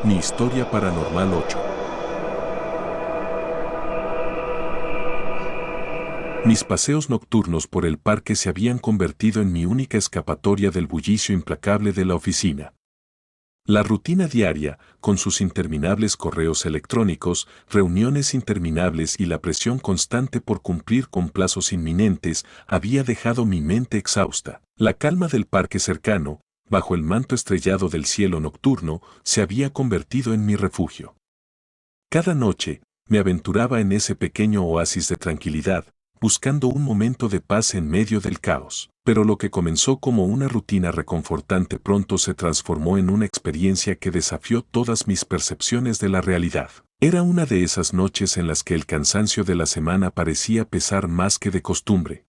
Mi historia paranormal 8. Mis paseos nocturnos por el parque se habían convertido en mi única escapatoria del bullicio implacable de la oficina. La rutina diaria, con sus interminables correos electrónicos, reuniones interminables y la presión constante por cumplir con plazos inminentes, había dejado mi mente exhausta. La calma del parque cercano, bajo el manto estrellado del cielo nocturno, se había convertido en mi refugio. Cada noche, me aventuraba en ese pequeño oasis de tranquilidad, buscando un momento de paz en medio del caos. Pero lo que comenzó como una rutina reconfortante pronto se transformó en una experiencia que desafió todas mis percepciones de la realidad. Era una de esas noches en las que el cansancio de la semana parecía pesar más que de costumbre.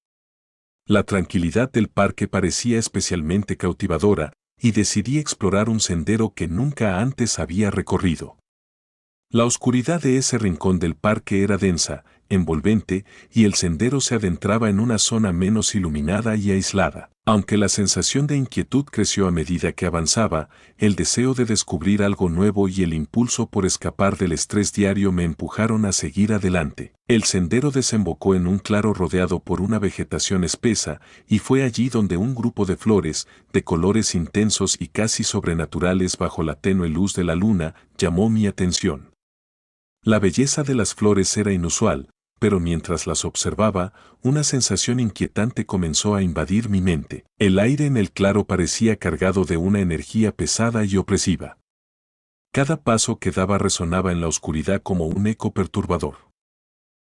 La tranquilidad del parque parecía especialmente cautivadora, y decidí explorar un sendero que nunca antes había recorrido. La oscuridad de ese rincón del parque era densa, envolvente, y el sendero se adentraba en una zona menos iluminada y aislada. Aunque la sensación de inquietud creció a medida que avanzaba, el deseo de descubrir algo nuevo y el impulso por escapar del estrés diario me empujaron a seguir adelante. El sendero desembocó en un claro rodeado por una vegetación espesa, y fue allí donde un grupo de flores, de colores intensos y casi sobrenaturales bajo la tenue luz de la luna, llamó mi atención. La belleza de las flores era inusual, pero mientras las observaba, una sensación inquietante comenzó a invadir mi mente. El aire en el claro parecía cargado de una energía pesada y opresiva. Cada paso que daba resonaba en la oscuridad como un eco perturbador.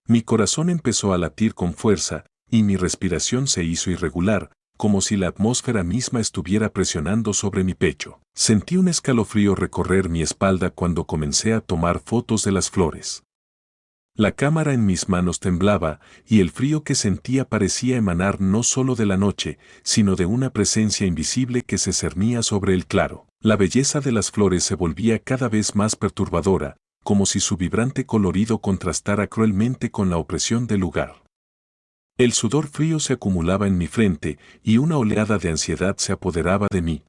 Mi corazón empezó a latir con fuerza, y mi respiración se hizo irregular, como si la atmósfera misma estuviera presionando sobre mi pecho. Sentí un escalofrío recorrer mi espalda cuando comencé a tomar fotos de las flores. La cámara en mis manos temblaba, y el frío que sentía parecía emanar no solo de la noche, sino de una presencia invisible que se cernía sobre el claro. La belleza de las flores se volvía cada vez más perturbadora, como si su vibrante colorido contrastara cruelmente con la opresión del lugar. El sudor frío se acumulaba en mi frente, y una oleada de ansiedad se apoderaba de mí.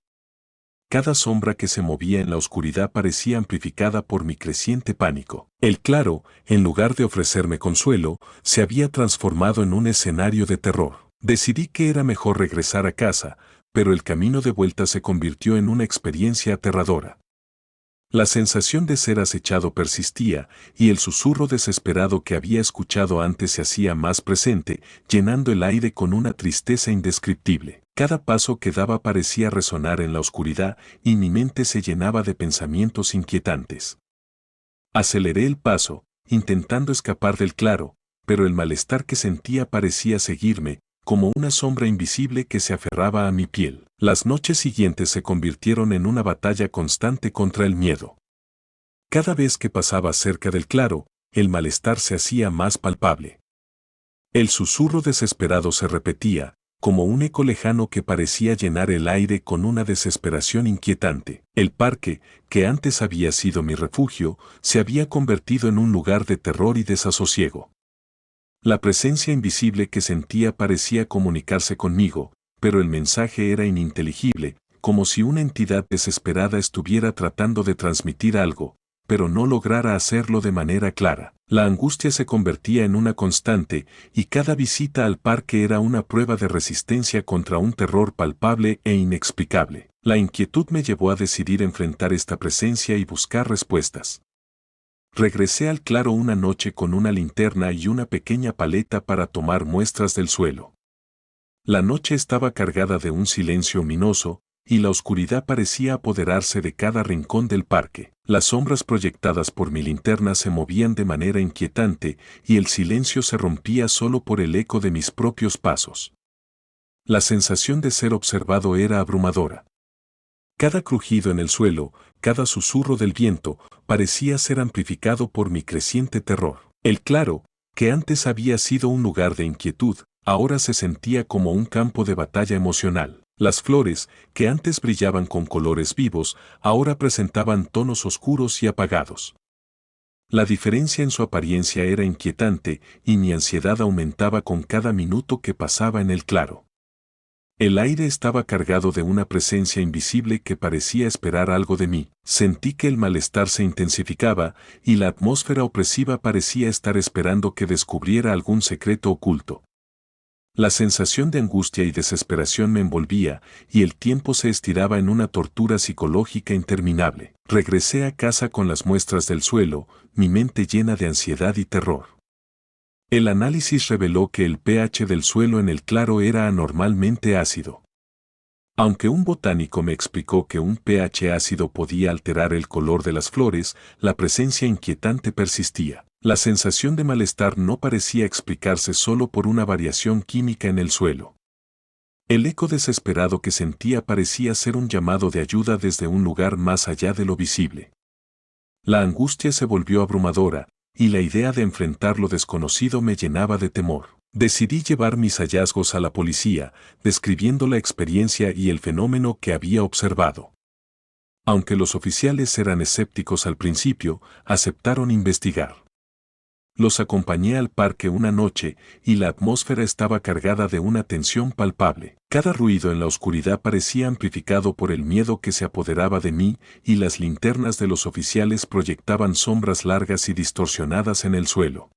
Cada sombra que se movía en la oscuridad parecía amplificada por mi creciente pánico. El claro, en lugar de ofrecerme consuelo, se había transformado en un escenario de terror. Decidí que era mejor regresar a casa, pero el camino de vuelta se convirtió en una experiencia aterradora. La sensación de ser acechado persistía, y el susurro desesperado que había escuchado antes se hacía más presente, llenando el aire con una tristeza indescriptible. Cada paso que daba parecía resonar en la oscuridad, y mi mente se llenaba de pensamientos inquietantes. Aceleré el paso, intentando escapar del claro, pero el malestar que sentía parecía seguirme, como una sombra invisible que se aferraba a mi piel. Las noches siguientes se convirtieron en una batalla constante contra el miedo. Cada vez que pasaba cerca del claro, el malestar se hacía más palpable. El susurro desesperado se repetía, como un eco lejano que parecía llenar el aire con una desesperación inquietante. El parque, que antes había sido mi refugio, se había convertido en un lugar de terror y desasosiego. La presencia invisible que sentía parecía comunicarse conmigo, pero el mensaje era ininteligible, como si una entidad desesperada estuviera tratando de transmitir algo, pero no lograra hacerlo de manera clara. La angustia se convertía en una constante, y cada visita al parque era una prueba de resistencia contra un terror palpable e inexplicable. La inquietud me llevó a decidir enfrentar esta presencia y buscar respuestas. Regresé al claro una noche con una linterna y una pequeña paleta para tomar muestras del suelo. La noche estaba cargada de un silencio ominoso, y la oscuridad parecía apoderarse de cada rincón del parque. Las sombras proyectadas por mi linterna se movían de manera inquietante, y el silencio se rompía solo por el eco de mis propios pasos. La sensación de ser observado era abrumadora. Cada crujido en el suelo, cada susurro del viento, parecía ser amplificado por mi creciente terror. El claro, que antes había sido un lugar de inquietud, ahora se sentía como un campo de batalla emocional. Las flores, que antes brillaban con colores vivos, ahora presentaban tonos oscuros y apagados. La diferencia en su apariencia era inquietante, y mi ansiedad aumentaba con cada minuto que pasaba en el claro. El aire estaba cargado de una presencia invisible que parecía esperar algo de mí. Sentí que el malestar se intensificaba y la atmósfera opresiva parecía estar esperando que descubriera algún secreto oculto. La sensación de angustia y desesperación me envolvía y el tiempo se estiraba en una tortura psicológica interminable. Regresé a casa con las muestras del suelo, mi mente llena de ansiedad y terror. El análisis reveló que el pH del suelo en el claro era anormalmente ácido. Aunque un botánico me explicó que un pH ácido podía alterar el color de las flores, la presencia inquietante persistía. La sensación de malestar no parecía explicarse solo por una variación química en el suelo. El eco desesperado que sentía parecía ser un llamado de ayuda desde un lugar más allá de lo visible. La angustia se volvió abrumadora, y la idea de enfrentar lo desconocido me llenaba de temor. Decidí llevar mis hallazgos a la policía, describiendo la experiencia y el fenómeno que había observado. Aunque los oficiales eran escépticos al principio, aceptaron investigar. Los acompañé al parque una noche y la atmósfera estaba cargada de una tensión palpable. Cada ruido en la oscuridad parecía amplificado por el miedo que se apoderaba de mí y las linternas de los oficiales proyectaban sombras largas y distorsionadas en el suelo.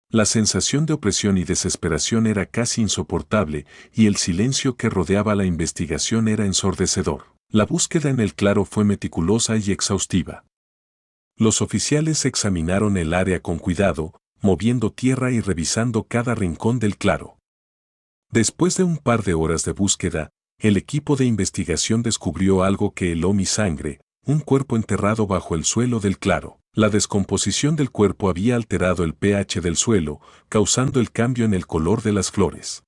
La sensación de opresión y desesperación era casi insoportable y el silencio que rodeaba la investigación era ensordecedor. La búsqueda en el claro fue meticulosa y exhaustiva. Los oficiales examinaron el área con cuidado, moviendo tierra y revisando cada rincón del claro. Después de un par de horas de búsqueda, el equipo de investigación descubrió algo que heló mi sangre, un cuerpo enterrado bajo el suelo del claro. La descomposición del cuerpo había alterado el pH del suelo, causando el cambio en el color de las flores.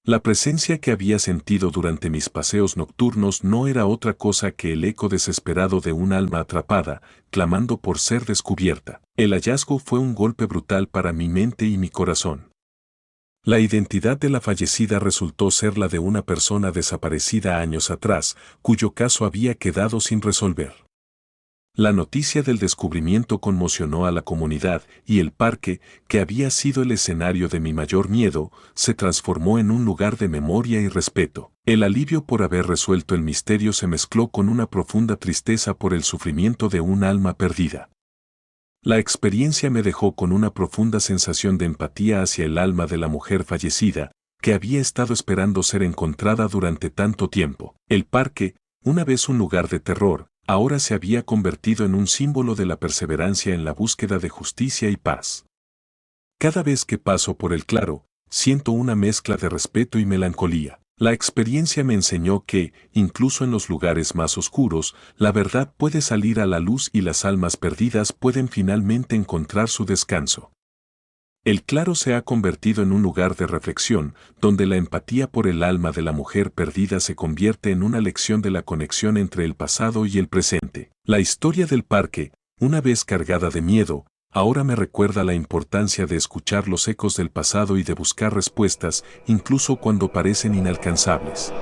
La presencia que había sentido durante mis paseos nocturnos no era otra cosa que el eco desesperado de un alma atrapada, clamando por ser descubierta. El hallazgo fue un golpe brutal para mi mente y mi corazón. La identidad de la fallecida resultó ser la de una persona desaparecida años atrás, cuyo caso había quedado sin resolver. La noticia del descubrimiento conmocionó a la comunidad y el parque, que había sido el escenario de mi mayor miedo, se transformó en un lugar de memoria y respeto. El alivio por haber resuelto el misterio se mezcló con una profunda tristeza por el sufrimiento de un alma perdida. La experiencia me dejó con una profunda sensación de empatía hacia el alma de la mujer fallecida, que había estado esperando ser encontrada durante tanto tiempo. El parque, una vez un lugar de terror, ahora se había convertido en un símbolo de la perseverancia en la búsqueda de justicia y paz. Cada vez que paso por el claro, siento una mezcla de respeto y melancolía. La experiencia me enseñó que, incluso en los lugares más oscuros, la verdad puede salir a la luz y las almas perdidas pueden finalmente encontrar su descanso. El claro se ha convertido en un lugar de reflexión, donde la empatía por el alma de la mujer perdida se convierte en una lección de la conexión entre el pasado y el presente. La historia del parque, una vez cargada de miedo, ahora me recuerda la importancia de escuchar los ecos del pasado y de buscar respuestas, incluso cuando parecen inalcanzables.